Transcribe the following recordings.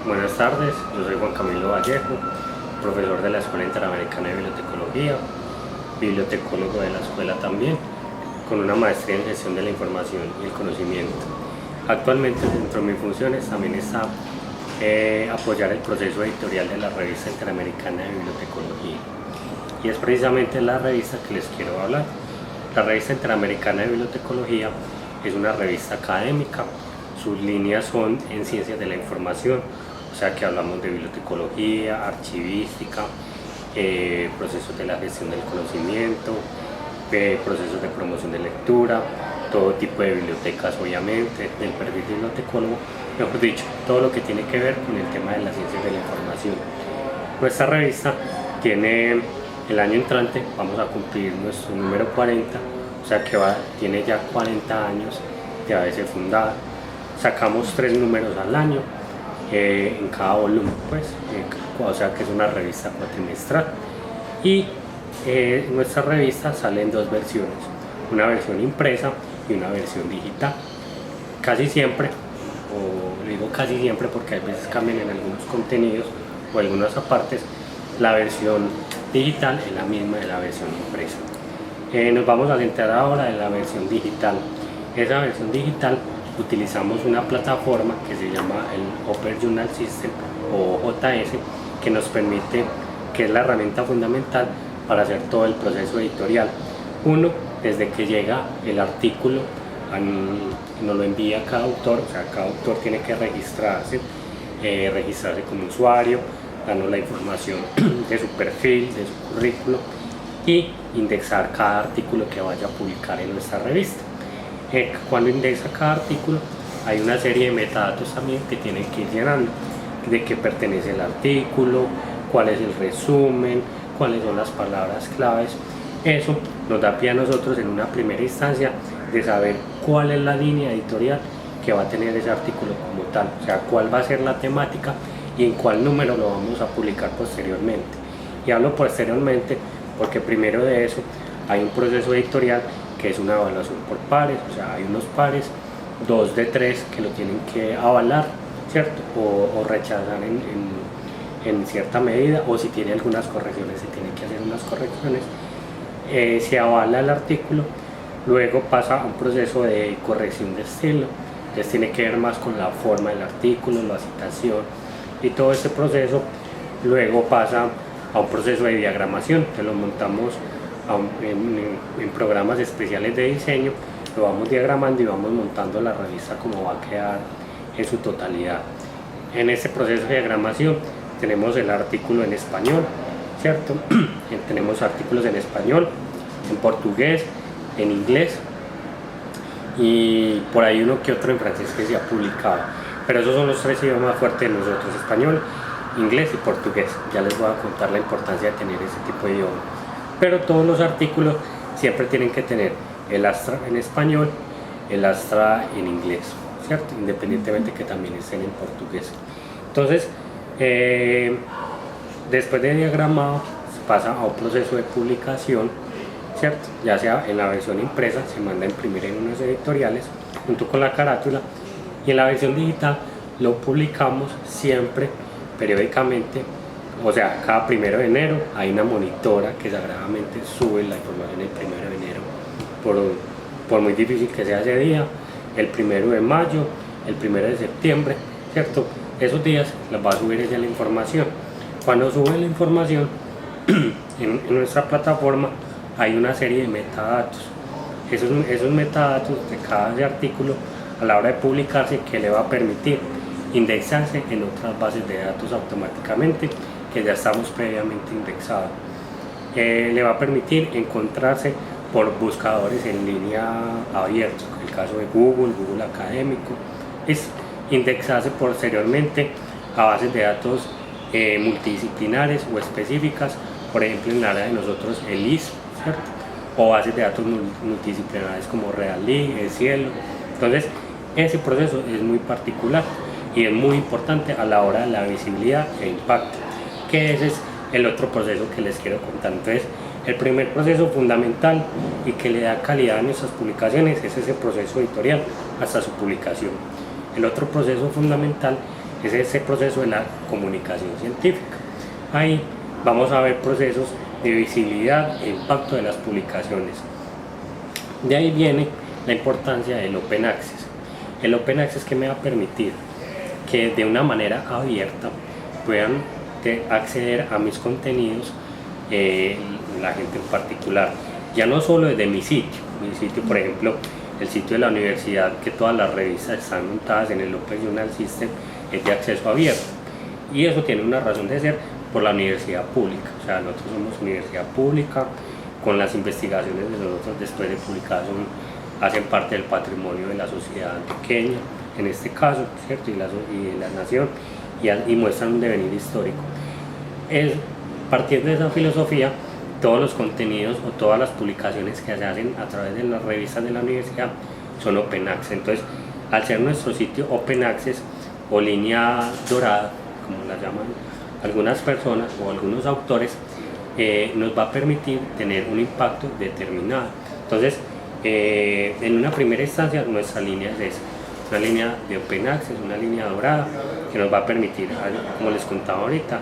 Buenas tardes, yo soy Juan Camilo Vallejo, profesor de la Escuela Interamericana de Bibliotecología, bibliotecólogo de la escuela también, con una maestría en gestión de la información y el conocimiento. Actualmente dentro de mis funciones también está apoyar el proceso editorial de la Revista Interamericana de Bibliotecología. Y es precisamente la revista que les quiero hablar. La Revista Interamericana de Bibliotecología es una revista académica. Sus líneas son en ciencias de la información, o sea que hablamos de bibliotecología, archivística, procesos de la gestión del conocimiento, procesos de promoción de lectura, todo tipo de bibliotecas obviamente, del perfil de bibliotecólogo, mejor dicho, todo lo que tiene que ver con el tema de las ciencias de la información. Nuestra revista tiene el año entrante, vamos a cumplir nuestro número 40, o sea que tiene ya 40 años de haberse fundada. Sacamos 3 números al año en cada volumen, o sea que es una revista cuatrimestral. Y nuestra revista sale en 2 versiones, una versión impresa y una versión digital. Casi siempre, o digo casi siempre porque a veces cambian en algunos contenidos o algunas apartes, la versión digital es la misma de la versión impresa. Nos vamos a centrar ahora en la versión digital. Esa versión digital utilizamos una plataforma que se llama el Open Journal System o OJS, que nos permite, que es la herramienta fundamental para hacer todo el proceso editorial. Uno, desde que llega el artículo, nos lo envía cada autor, o sea, cada autor tiene que registrarse como usuario, darnos la información de su perfil, de su currículo y indexar cada artículo que vaya a publicar en nuestra revista. Cuando indexa cada artículo hay una serie de metadatos también que tienen que ir llenando, de qué pertenece el artículo, cuál es el resumen, cuáles son las palabras claves. Eso nos da pie a nosotros en una primera instancia de saber cuál es la línea editorial que va a tener ese artículo como tal, o sea, cuál va a ser la temática y en cuál número lo vamos a publicar posteriormente. Y hablo posteriormente porque primero de eso hay un proceso editorial que es una evaluación por pares, o sea, hay unos pares, 2 de 3 que lo tienen que avalar, ¿cierto? O rechazar en cierta medida, o si tiene algunas correcciones, se tienen que hacer unas correcciones. Se avala el artículo, luego pasa a un proceso de corrección de estilo, entonces tiene que ver más con la forma del artículo, la citación y todo ese proceso. Luego pasa a un proceso de diagramación, que lo montamos en programas especiales de diseño, lo vamos diagramando y vamos montando la revista como va a quedar en su totalidad. En ese proceso de diagramación tenemos el artículo en español, ¿cierto? Tenemos artículos en español, en portugués, en inglés y por ahí uno que otro en francés que se ha publicado, pero esos son los 3 idiomas fuertes de nosotros: español, inglés y portugués. Ya les voy a contar la importancia de tener ese tipo de idioma. Pero todos los artículos siempre tienen que tener el astra en español, el astra en inglés, ¿cierto? Independientemente que también estén en portugués. Entonces, después de diagramado, se pasa a un proceso de publicación, ¿cierto? Ya sea en la versión impresa, se manda a imprimir en unos editoriales junto con la carátula, y en la versión digital lo publicamos siempre periódicamente. O sea, cada 1 de enero hay una monitora que sagradamente sube la información el 1 de enero, por muy difícil que sea ese día, el 1 de mayo, el 1 de septiembre, ¿cierto? Esos días les va a subir ella la información. Cuando sube la información, en nuestra plataforma hay una serie de metadatos. Esos metadatos de cada artículo, a la hora de publicarse, que le va a permitir indexarse en otras bases de datos automáticamente, que ya estamos previamente indexados. Le va a permitir encontrarse por buscadores en línea abiertos, en el caso de Google Académico, es indexarse posteriormente a bases de datos multidisciplinares o específicas, por ejemplo en el área de nosotros el IS, ¿cierto? O bases de datos multidisciplinares como Reallí, El Cielo. Entonces ese proceso es muy particular y es muy importante a la hora de la visibilidad e impacto, que ese es el otro proceso que les quiero contar. Entonces, el primer proceso fundamental y que le da calidad a nuestras publicaciones es ese proceso editorial hasta su publicación. El otro proceso fundamental es ese proceso de la comunicación científica. Ahí vamos a ver procesos de visibilidad e impacto de las publicaciones. De ahí viene la importancia del Open Access. El Open Access que me va a permitir que de una manera abierta puedan acceder a mis contenidos, la gente en particular, ya no solo desde mi sitio, por ejemplo, el sitio de la universidad, que todas las revistas están montadas en el Open Journal System, es de acceso abierto, y eso tiene una razón de ser por la universidad pública. O sea, nosotros somos universidad pública, con las investigaciones de nosotros después de publicadas hacen parte del patrimonio de la sociedad antioqueña, en este caso, ¿cierto? Y de la nación, y muestran un devenir histórico. Partiendo de esa filosofía, todos los contenidos o todas las publicaciones que se hacen a través de las revistas de la universidad son Open Access. Entonces, al ser nuestro sitio Open Access o línea dorada, como la llaman algunas personas o algunos autores, nos va a permitir tener un impacto determinado. Entonces, en una primera instancia, nuestra línea es esa, una línea de Open Access, una línea dorada, que nos va a permitir, como les contaba ahorita,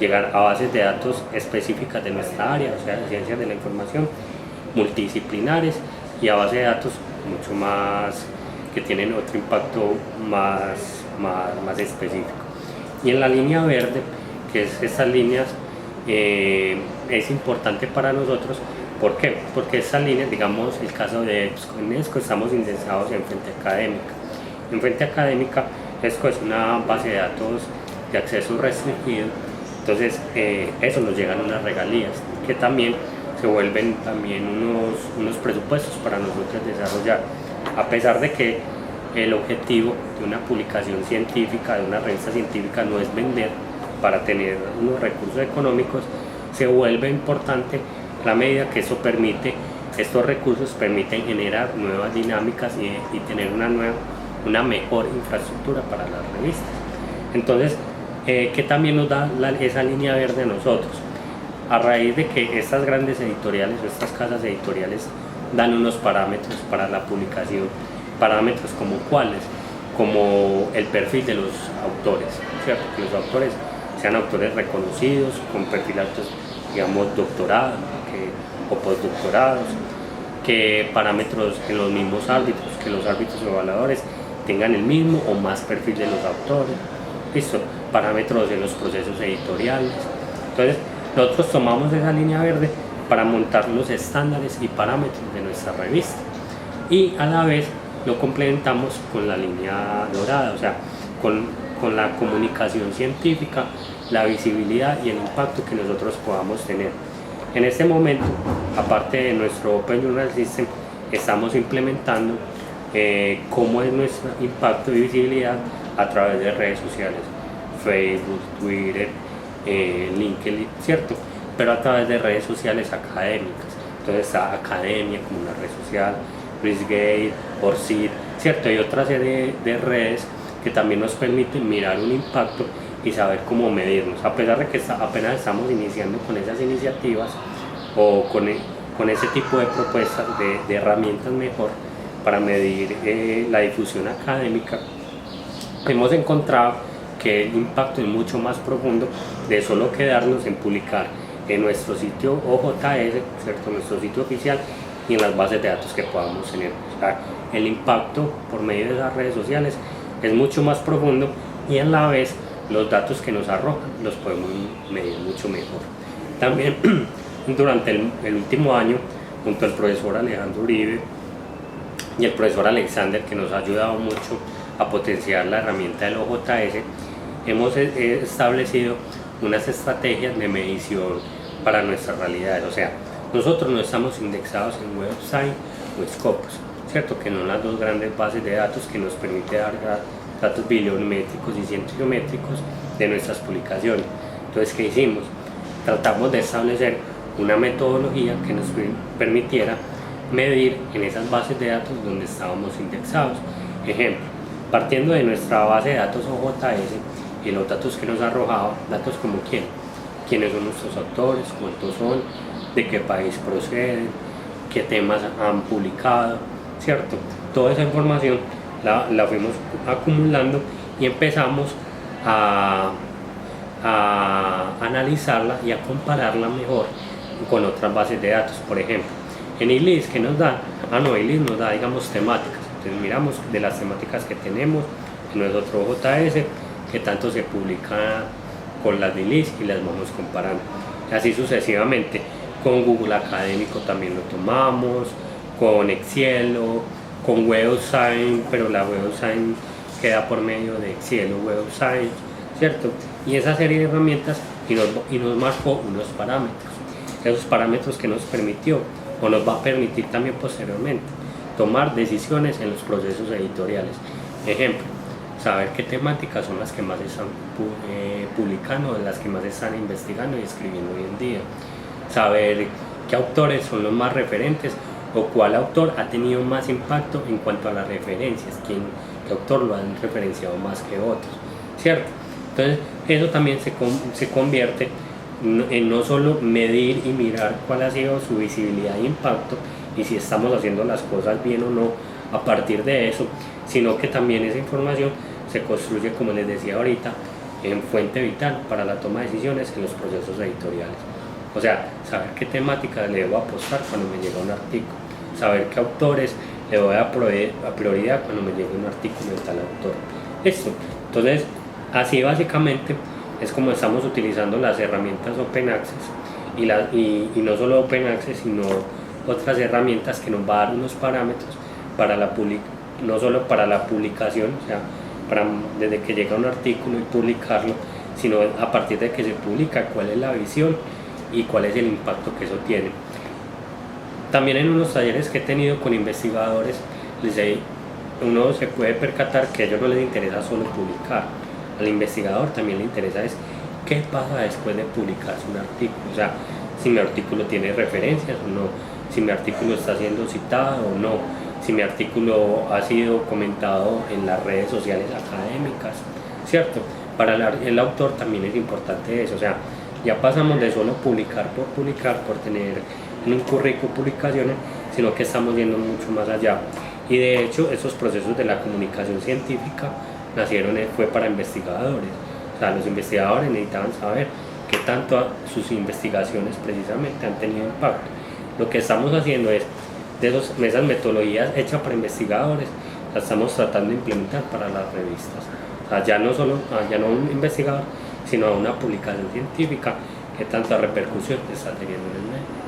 llegar a bases de datos específicas de nuestra área, o sea, de ciencias de la información, multidisciplinares, y a base de datos mucho más, que tienen otro impacto más específico. Y en la línea verde, que es estas líneas, es importante para nosotros. ¿Por qué? Porque estas líneas, digamos el caso de EBSCO, en EBSCO estamos indexados en Fuente Académica. En Fuente Académica, EBSCO es una base de datos de acceso restringido. Entonces, eso nos llegan unas regalías que también se vuelven también unos presupuestos para nosotros desarrollar. A pesar de que el objetivo de una publicación científica, de una revista científica, no es vender para tener unos recursos económicos, se vuelve importante a la medida que eso permite, estos recursos permiten generar nuevas dinámicas y tener una mejor infraestructura para las revistas. Entonces, que también nos da esa línea verde a nosotros, a raíz de que estas grandes editoriales o estas casas editoriales dan unos parámetros para la publicación, parámetros como cuáles, como el perfil de los autores, ¿cierto? Que los autores sean autores reconocidos, con perfil altos, digamos, doctorados o postdoctorados, que parámetros en los mismos árbitros, que los árbitros evaluadores tengan el mismo o más perfil de los autores. Listo, parámetros en los procesos editoriales. Entonces, nosotros tomamos esa línea verde para montar los estándares y parámetros de nuestra revista, y a la vez lo complementamos con la línea dorada, o sea, con la comunicación científica, la visibilidad y el impacto que nosotros podamos tener. En este momento, aparte de nuestro Open Journal System, estamos implementando cómo es nuestro impacto y visibilidad a través de redes sociales, Facebook, Twitter, LinkedIn, ¿cierto? Pero a través de redes sociales académicas. Entonces está Academia como una red social, RISGate, ORCID, ¿cierto? Hay otra serie de redes que también nos permiten mirar un impacto y saber cómo medirnos. A pesar de que apenas estamos iniciando con esas iniciativas o con ese tipo de propuestas, de herramientas mejor para medir la difusión académica, hemos encontrado que el impacto es mucho más profundo de solo quedarnos en publicar en nuestro sitio OJS, ¿cierto? Nuestro sitio oficial, y en las bases de datos que podamos tener. O sea, el impacto por medio de esas redes sociales es mucho más profundo, y a la vez los datos que nos arrojan los podemos medir mucho mejor. También durante el último año, junto al profesor Alejandro Uribe y el profesor Alexander, que nos ha ayudado mucho a potenciar la herramienta del OJS, hemos establecido unas estrategias de medición para nuestras realidades. O sea, nosotros no estamos indexados en WebSign o Scopus, ¿cierto? Que no las dos grandes bases de datos que nos permiten dar datos bibliométricos y científicos de nuestras publicaciones. Entonces, ¿qué hicimos? Tratamos de establecer una metodología que nos permitiera medir en esas bases de datos donde estábamos indexados. Ejemplo, partiendo de nuestra base de datos OJS y los datos que nos arrojaba, datos como quiénes son nuestros autores, cuántos son, de qué país proceden, qué temas han publicado, ¿cierto? Toda esa información la fuimos acumulando y empezamos a, a analizarla y a compararla mejor con otras bases de datos. Por ejemplo, en ILIS, ¿qué nos da? ILIS nos da, digamos, temáticas. Entonces miramos de las temáticas que tenemos en nuestro JS, que tanto se publica con las de ILIS y las vamos comparando. Y así sucesivamente. Con Google Académico también lo tomamos, con Excel, con Web of Science, pero la Web of Science queda por medio de Excel o Web of Science, ¿cierto? Y esa serie de herramientas y nos marcó unos parámetros. Esos parámetros que nos permitió o nos va a permitir también posteriormente tomar decisiones en los procesos editoriales. Ejemplo, saber qué temáticas son las que más están publicando, las que más están investigando y escribiendo hoy en día. Saber qué autores son los más referentes o cuál autor ha tenido más impacto en cuanto a las referencias, qué autor lo han referenciado más que otros, ¿cierto? Entonces eso también se convierte en no solo medir y mirar cuál ha sido su visibilidad e impacto y si estamos haciendo las cosas bien o no a partir de eso, sino que también esa información se construye, como les decía ahorita, en fuente vital para la toma de decisiones en los procesos editoriales. O sea, saber qué temática le debo apostar cuando me llega un artículo, saber qué autores le voy a prioridad cuando me llegue un artículo de tal autor. Esto, entonces, así básicamente es como estamos utilizando las herramientas Open Access y no solo Open Access, sino otras herramientas que nos va a dar unos parámetros para no solo para la publicación, o sea, desde que llega un artículo y publicarlo, sino a partir de que se publica, cuál es la visión y cuál es el impacto que eso tiene. También en unos talleres que he tenido con investigadores, uno se puede percatar que a ellos no les interesa solo publicar, al investigador también le interesa es qué pasa después de publicarse un artículo, o sea, si mi artículo tiene referencias o no, si mi artículo está siendo citado o no, si mi artículo ha sido comentado en las redes sociales académicas, ¿cierto? Para el autor también es importante eso, o sea, ya pasamos de solo publicar, por tener en un currículo publicaciones, sino que estamos yendo mucho más allá. Y de hecho, esos procesos de la comunicación científica fue para investigadores. O sea, los investigadores necesitaban saber qué tanto sus investigaciones precisamente han tenido impacto. Lo que estamos haciendo es, de esas metodologías hechas para investigadores, las estamos tratando de implementar para las revistas. O sea, ya no un investigador, sino a una publicación científica que tanta repercusión está teniendo en el medio.